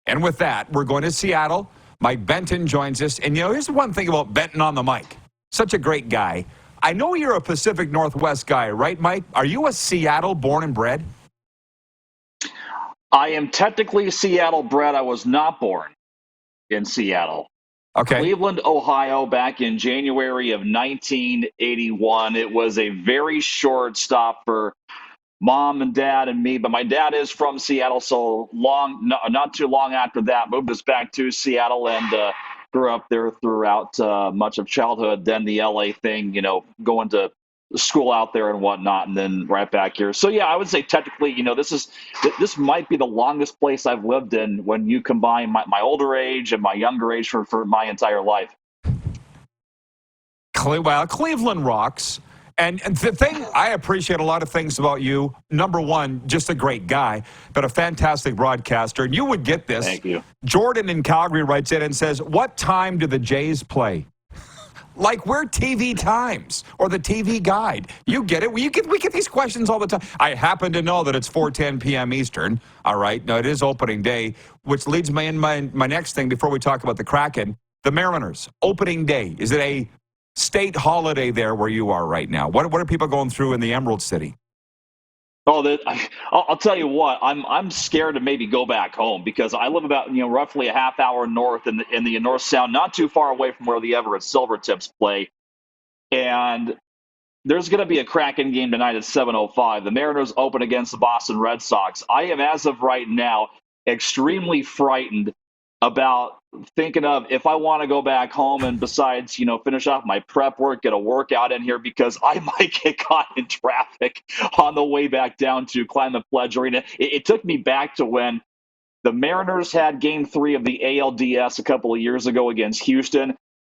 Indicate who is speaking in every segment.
Speaker 1: And with that, we're going to Seattle. Mike Benton joins us. And, here's the one thing about Benton on the mic. Such a great guy. I know you're a Pacific Northwest guy, right, Mike? Are you a Seattle born and bred?
Speaker 2: I am technically Seattle bred. I was not born in Seattle.
Speaker 1: Okay.
Speaker 2: Cleveland, Ohio, back in January of 1981. It was a very short stop for Mom and Dad and me, but my dad is from Seattle, so not too long after that, moved us back to Seattle and grew up there throughout much of childhood. Then the LA thing, going to school out there and whatnot, and then right back here. So yeah, I would say technically, this might be the longest place I've lived in when you combine my older age and my younger age for my entire life.
Speaker 1: Well, Cleveland rocks. And the thing, I appreciate a lot of things about you. Number one, just a great guy, but a fantastic broadcaster. And you would get this.
Speaker 2: Thank you.
Speaker 1: Jordan in Calgary writes in and says, what time do the Jays play? Like we're TV Times or the TV Guide. You get it. We get these questions all the time. I happen to know that it's 4:10 p.m. Eastern. All right. Now, it is opening day, which leads me in my next thing before we talk about the Kraken. The Mariners, opening day. Is it a state holiday there where you are right now? What are people going through in the Emerald City?
Speaker 2: Oh, I'll tell you what. I'm scared to maybe go back home because I live about roughly a half hour north in the North Sound, not too far away from where the Everett Silvertips play, and there's going to be a Kraken game tonight at 7:05. The Mariners open against the Boston Red Sox. I am, as of right now, extremely frightened about thinking of if I want to go back home and besides, finish off my prep work, get a workout in here because I might get caught in traffic on the way back down to Climate Pledge Arena. It took me back to when the Mariners had Game 3 of the ALDS a couple of years ago against Houston.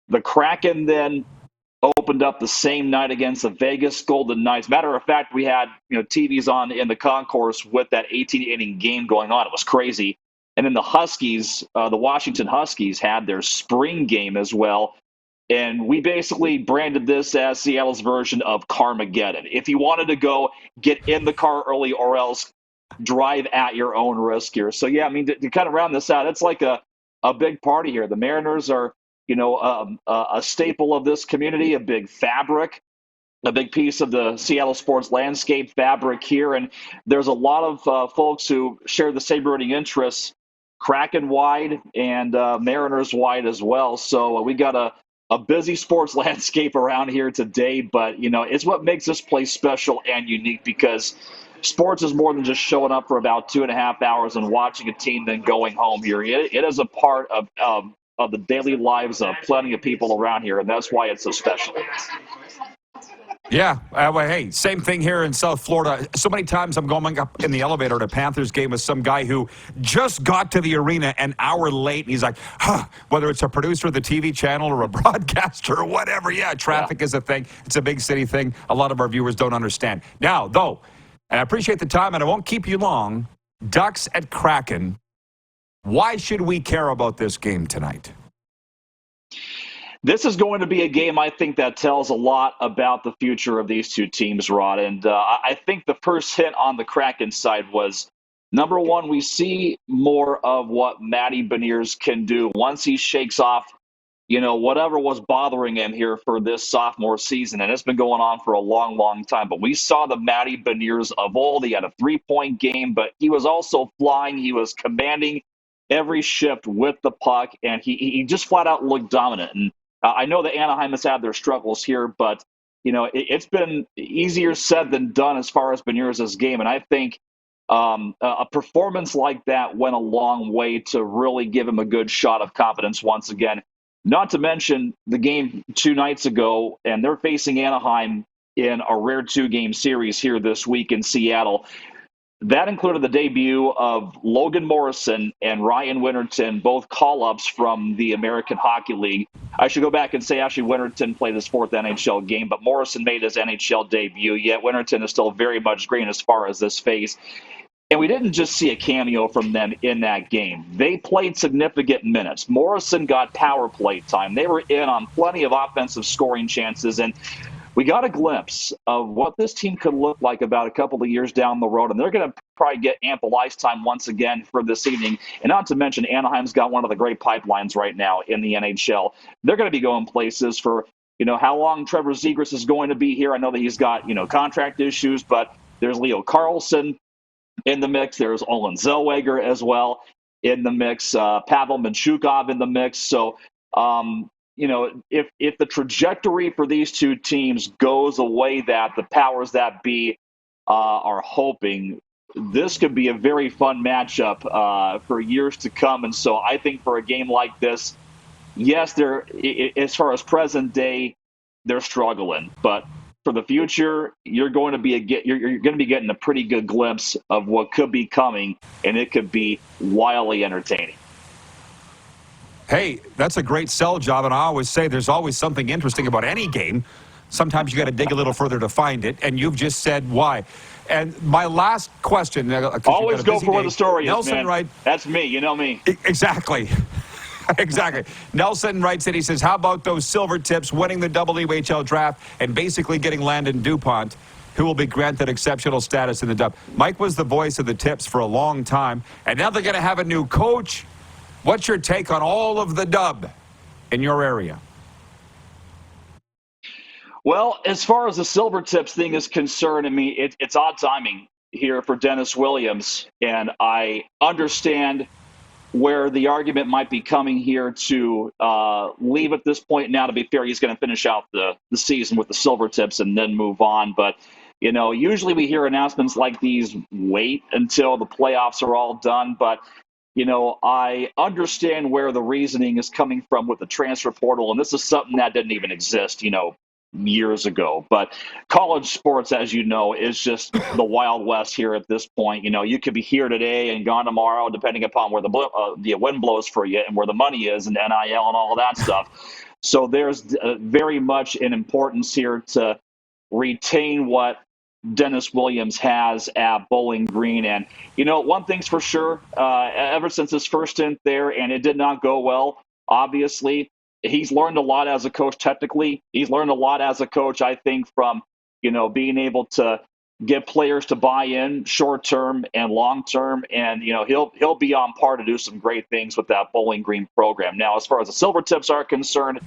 Speaker 2: The Kraken then opened up the same night against the Vegas Golden Knights. Matter of fact, we had TVs on in the concourse with that 18-inning game going on. It was crazy. And then the Huskies, the Washington Huskies, had their spring game as well. And we basically branded this as Seattle's version of Carmageddon. If you wanted to go, get in the car early or else drive at your own risk here. So, yeah, I mean, to kind of round this out, it's like a big party here. The Mariners are, a staple of this community, a big fabric, a big piece of the Seattle sports landscape fabric here. And there's a lot of folks who share the same rooting interests, Kraken-wide and Mariners-wide as well. So we got a busy sports landscape around here today, but, it's what makes this place special and unique because sports is more than just showing up for about 2.5 hours and watching a team then going home here. It is a part of the daily lives of plenty of people around here, and that's why it's so special.
Speaker 1: Yeah. Well, hey, same thing here in South Florida. So many times I'm going up in the elevator at a Panthers game with some guy who just got to the arena an hour late, and he's like, whether it's a producer of the TV channel or a broadcaster or whatever, traffic is a thing. It's a big city thing. A lot of our viewers don't understand. Now, though, and I appreciate the time, and I won't keep you long, Ducks at Kraken. Why should we care about this game tonight?
Speaker 2: This is going to be a game, I think, that tells a lot about the future of these two teams, Rod. And I think the first hint on the Kraken side was, number one, we see more of what Matty Beniers can do once he shakes off, whatever was bothering him here for this sophomore season. And it's been going on for a long, long time. But we saw the Matty Beniers of old. He had a 3-point game, but he was also flying. He was commanding every shift with the puck, and he just flat out looked dominant. And I know that Anaheim has had their struggles here, but, it's been easier said than done as far as Beniers' game. And I think a performance like that went a long way to really give him a good shot of confidence once again. Not to mention the game 2 nights ago, and they're facing Anaheim in a rare 2-game series here this week in Seattle. That included the debut of Logan Morrison and Ryan Winterton, both call-ups from the American Hockey League. I should go back and say actually Winterton played his 4th NHL game, but Morrison made his NHL debut, yet Winterton is still very much green as far as this phase. And we didn't just see a cameo from them in that game. They played significant minutes. Morrison got power play time. They were in on plenty of offensive scoring chances, and we got a glimpse of what this team could look like about a couple of years down the road, and they're going to probably get ample ice time once again for this evening. And not to mention, Anaheim's got one of the great pipelines right now in the NHL. They're going to be going places for, how long Trevor Zegras is going to be here. I know that he's got, contract issues, but there's Leo Carlsson in the mix. There's Olin Zellweger as well in the mix. Pavel Mintyukov in the mix. So, if the trajectory for these two teams goes the way that the powers that be are hoping, this could be a very fun matchup for years to come. And so I think for a game like this, yes, as far as present day, they're struggling, but for the future, you're going to be getting a pretty good glimpse of what could be coming, and it could be wildly entertaining.
Speaker 1: Hey, that's a great sell job, and I always say there's always something interesting about any game. Sometimes you got to dig a little further to find it, and you've just said why. And my last question.
Speaker 2: Always go for where the story is,
Speaker 1: Nelson
Speaker 2: man.
Speaker 1: Wright.
Speaker 2: That's me. You know me.
Speaker 1: Exactly. Exactly. Nelson writes it. He says, how about those silver tips winning the WHL draft and basically getting Landon DuPont, who will be granted exceptional status in the dub? Mike was the voice of the tips for a long time, and now they're going to have a new coach. What's your take on all of the dub in your area?
Speaker 2: Well, as far as the silver tips thing is concerned, I mean, it's odd timing here for Dennis Williams, and I understand where the argument might be coming here to leave at this point. Now, to be fair, he's going to finish out the season with the silver tips and then move on. But, usually we hear announcements like these wait until the playoffs are all done. But, I understand where the reasoning is coming from with the transfer portal. And this is something that didn't even exist, years ago. But college sports, as you know, is just the Wild West here at this point. You could be here today and gone tomorrow, depending upon where the wind blows for you and where the money is and NIL and all of that stuff. So there's very much an importance here to retain what Dennis Williams has at Bowling Green. And, one thing's for sure, ever since his first stint there, and it did not go well, obviously, he's learned a lot as a coach technically. He's learned a lot as a coach, I think, from, being able to get players to buy in short term and long term. And, he'll be on par to do some great things with that Bowling Green program. Now, as far as the silver tips are concerned,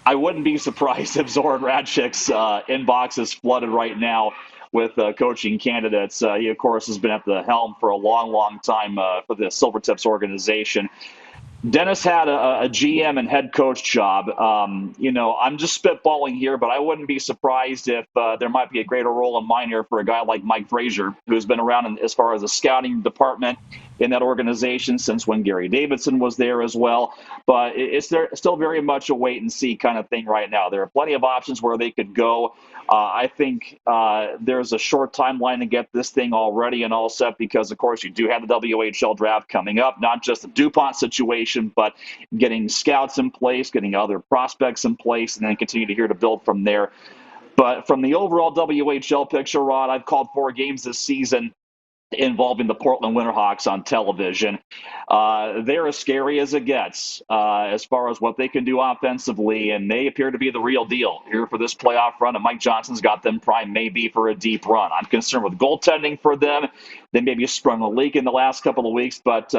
Speaker 2: I wouldn't be surprised if Zoran Radchik's inbox is flooded right now with coaching candidates. He, of course, has been at the helm for a long, long time for the Silver Tips organization. Dennis had a GM and head coach job. I'm just spitballing here, but I wouldn't be surprised if there might be a greater role in mine here for a guy like Mike Frazier, who's been around as far as the scouting department in that organization since when Gary Davidson was there as well. But it's still very much a wait and see kind of thing right now. There are plenty of options where they could go. I think there's a short timeline to get this thing all ready and all set because, of course, you do have the WHL draft coming up, not just the DuPont situation, but getting scouts in place, getting other prospects in place, and then continue to build from there. But from the overall WHL picture, Rod, I've called 4 games this season involving the Portland Winterhawks on television. They're as scary as it gets as far as what they can do offensively, and they appear to be the real deal here for this playoff run, and Mike Johnson's got them primed maybe for a deep run. I'm concerned with goaltending for them. They maybe sprung a leak in the last couple of weeks, but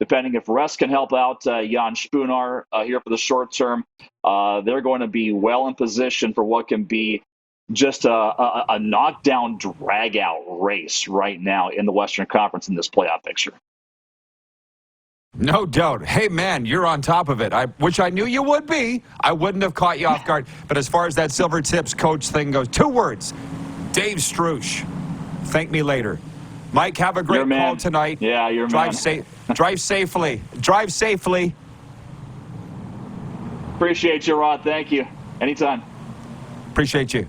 Speaker 2: depending if rest can help out Jan Spunar here for the short term, they're going to be well in position for what can be just a knockdown, drag-out race right now in the Western Conference in this playoff picture.
Speaker 1: No doubt. Hey, man, you're on top of it, which I knew you would be. I wouldn't have caught you off guard. But as far as that Silver Tips coach thing goes, 2 words, Dave Struch. Thank me later. Mike, have a great call tonight.
Speaker 2: Yeah, you're
Speaker 1: Drive safely. Drive safely.
Speaker 2: Appreciate you, Rod. Thank you. Anytime.
Speaker 1: Appreciate you.